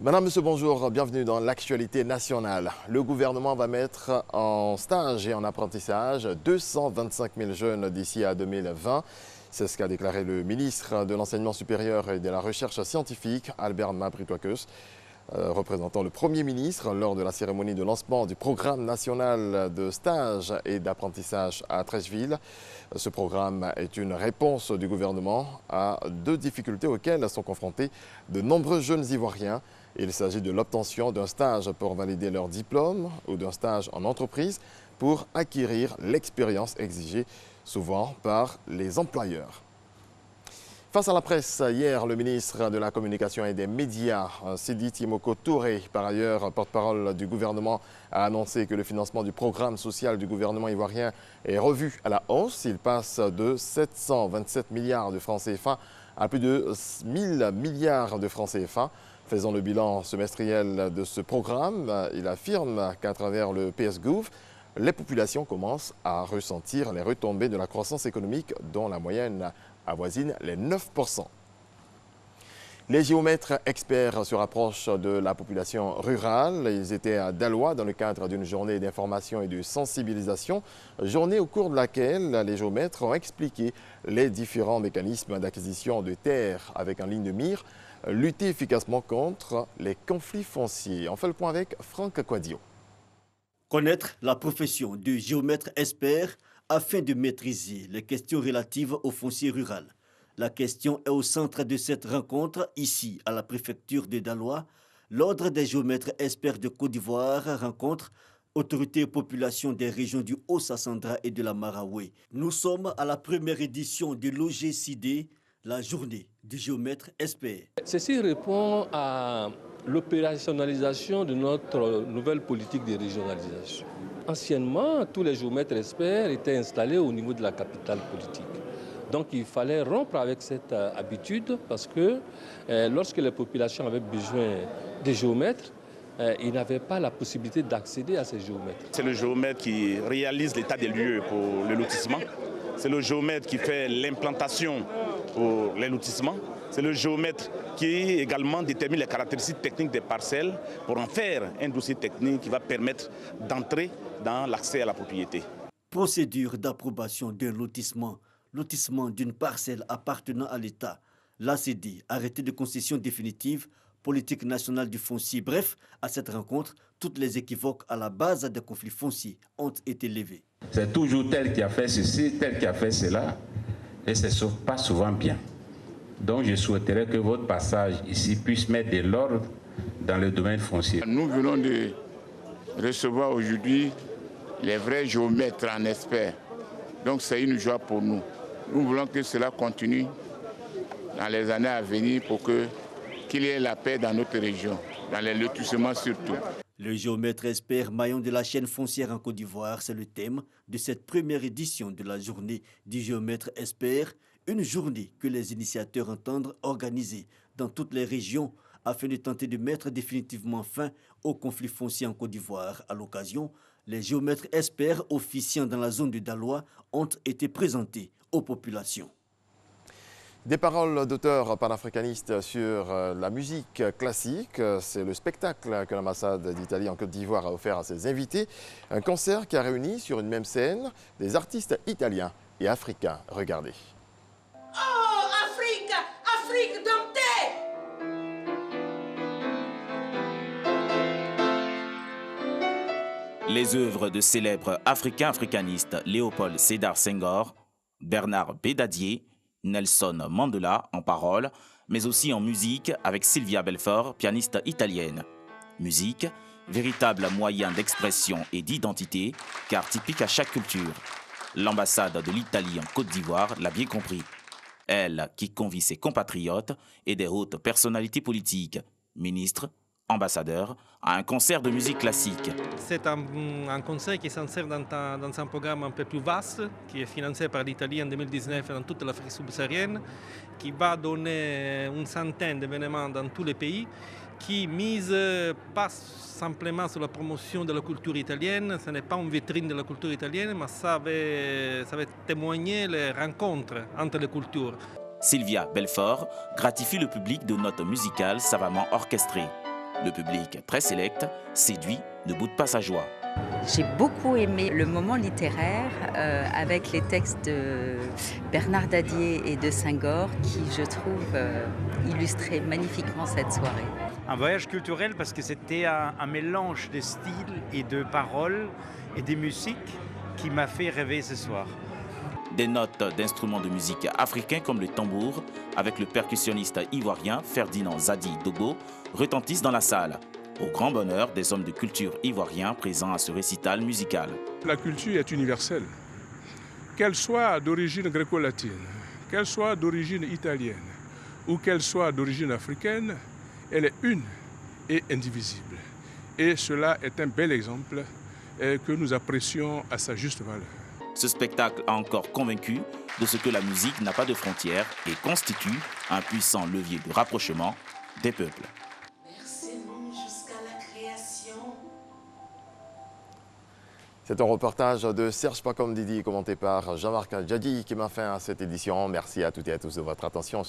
Madame, Monsieur, bonjour, bienvenue dans l'actualité nationale. Le gouvernement va mettre en stage et en apprentissage 225 000 jeunes d'ici à 2020. C'est ce qu'a déclaré le ministre de l'Enseignement supérieur et de la Recherche scientifique, Albert Mabry-Twakeus, représentant le Premier ministre lors de la cérémonie de lancement du programme national de stage et d'apprentissage à Treichville. Ce programme est une réponse du gouvernement à deux difficultés auxquelles sont confrontés de nombreux jeunes Ivoiriens. Il s'agit de l'obtention d'un stage pour valider leur diplôme ou d'un stage en entreprise pour acquérir l'expérience exigée souvent par les employeurs. Face à la presse, hier, le ministre de la Communication et des Médias, Sidi Timoko Touré, par ailleurs porte-parole du gouvernement, a annoncé que le financement du programme social du gouvernement ivoirien est revu à la hausse. Il passe de 727 milliards de francs CFA à plus de 1000 milliards de francs CFA. Faisant le bilan semestriel de ce programme, il affirme qu'à travers le PS-Gouv, les populations commencent à ressentir les retombées de la croissance économique dont la moyenne avoisine les 9%. Les géomètres experts se rapprochent de la population rurale. Ils étaient à Daloa dans le cadre d'une journée d'information et de sensibilisation, journée au cours de laquelle les géomètres ont expliqué les différents mécanismes d'acquisition de terres avec en ligne de mire, lutter efficacement contre les conflits fonciers. On fait le point avec Franck Quadio. Connaître la profession de géomètre expert afin de maîtriser les questions relatives au foncier rural. La question est au centre de cette rencontre, ici à la préfecture de Daloa. L'Ordre des géomètres experts de Côte d'Ivoire rencontre autorités et populations des régions du Haut-Sassandra et de la Maraoué. Nous sommes à la première édition de l'OGCD, la journée du géomètre expert. Ceci répond à l'opérationnalisation de notre nouvelle politique de régionalisation. Anciennement, tous les géomètres experts étaient installés au niveau de la capitale politique. Donc il fallait rompre avec cette habitude parce que lorsque les populations avaient besoin des géomètres, ils n'avaient pas la possibilité d'accéder à ces géomètres. C'est le géomètre qui réalise l'état des lieux pour le lotissement. C'est le géomètre qui fait l'implantation pour les lotissements. C'est le géomètre qui également détermine les caractéristiques techniques des parcelles pour en faire un dossier technique qui va permettre d'entrer dans l'accès à la propriété. Procédure d'approbation d'un lotissement, lotissement d'une parcelle appartenant à l'État, l'ACD, arrêté de concession définitive, politique nationale du foncier. Bref, à cette rencontre, toutes les équivoques à la base des conflits fonciers ont été levés. C'est toujours tel qui a fait ceci, tel qui a fait cela, et ce n'est pas souvent bien. Donc je souhaiterais que votre passage ici puisse mettre de l'ordre dans le domaine foncier. Nous venons de recevoir aujourd'hui les vrais géomètres en experts. Donc c'est une joie pour nous. Nous voulons que cela continue dans les années à venir pour qu'il y ait la paix dans notre région, dans les lotissements surtout. Le géomètre expert maillon de la chaîne foncière en Côte d'Ivoire, c'est le thème de cette première édition de la journée du géomètre expert, une journée que les initiateurs entendent organiser dans toutes les régions afin de tenter de mettre définitivement fin au conflit foncier en Côte d'Ivoire. À l'occasion, les géomètres experts officiant dans la zone de Daloa ont été présentés aux populations. Des paroles d'auteurs panafricanistes sur la musique classique, c'est le spectacle que l'ambassade d'Italie en Côte d'Ivoire a offert à ses invités. Un concert qui a réuni sur une même scène des artistes italiens et africains. Regardez. Oh, Afrique, Afrique domptée! Les œuvres de célèbres africains-africanistes Léopold Sédar Senghor, Bernard Bédadier, Nelson Mandela en paroles, mais aussi en musique avec Sylvia Belfort, pianiste italienne. Musique, véritable moyen d'expression et d'identité, car typique à chaque culture. L'ambassade de l'Italie en Côte d'Ivoire l'a bien compris. Elle qui convie ses compatriotes et des hautes personnalités politiques, ministres, ambassadeurs, à un concert de musique classique. C'est un concert qui s'insère dans un programme un peu plus vaste, qui est financé par l'Italie en 2019 dans toute l'Afrique subsaharienne, qui va donner une centaine d'événements dans tous les pays, qui mise pas simplement sur la promotion de la culture italienne, ce n'est pas une vitrine de la culture italienne, mais ça va témoigner les rencontres entre les cultures. Sylvia Belfort gratifie le public de notes musicales savamment orchestrées. Le public, très sélect, séduit, ne boude pas sa joie. J'ai beaucoup aimé le moment littéraire avec les textes de Bernard Dadier et de Senghor qui, je trouve, illustraient magnifiquement cette soirée. Un voyage culturel parce que c'était un mélange de styles et de paroles et de musiques qui m'a fait rêver ce soir. Des notes d'instruments de musique africains comme le tambour, avec le percussionniste ivoirien Ferdinand Zadi Dogo, retentissent dans la salle, au grand bonheur des hommes de culture ivoiriens présents à ce récital musical. La culture est universelle, qu'elle soit d'origine gréco-latine, qu'elle soit d'origine italienne ou qu'elle soit d'origine africaine, elle est une et indivisible. Et cela est un bel exemple que nous apprécions à sa juste valeur. Ce spectacle a encore convaincu de ce que la musique n'a pas de frontières et constitue un puissant levier de rapprochement des peuples. C'est un reportage de Serge Pacom Didi, commenté par Jean-Marc Djadi, qui m'a fait à cette édition. Merci à toutes et à tous de votre attention.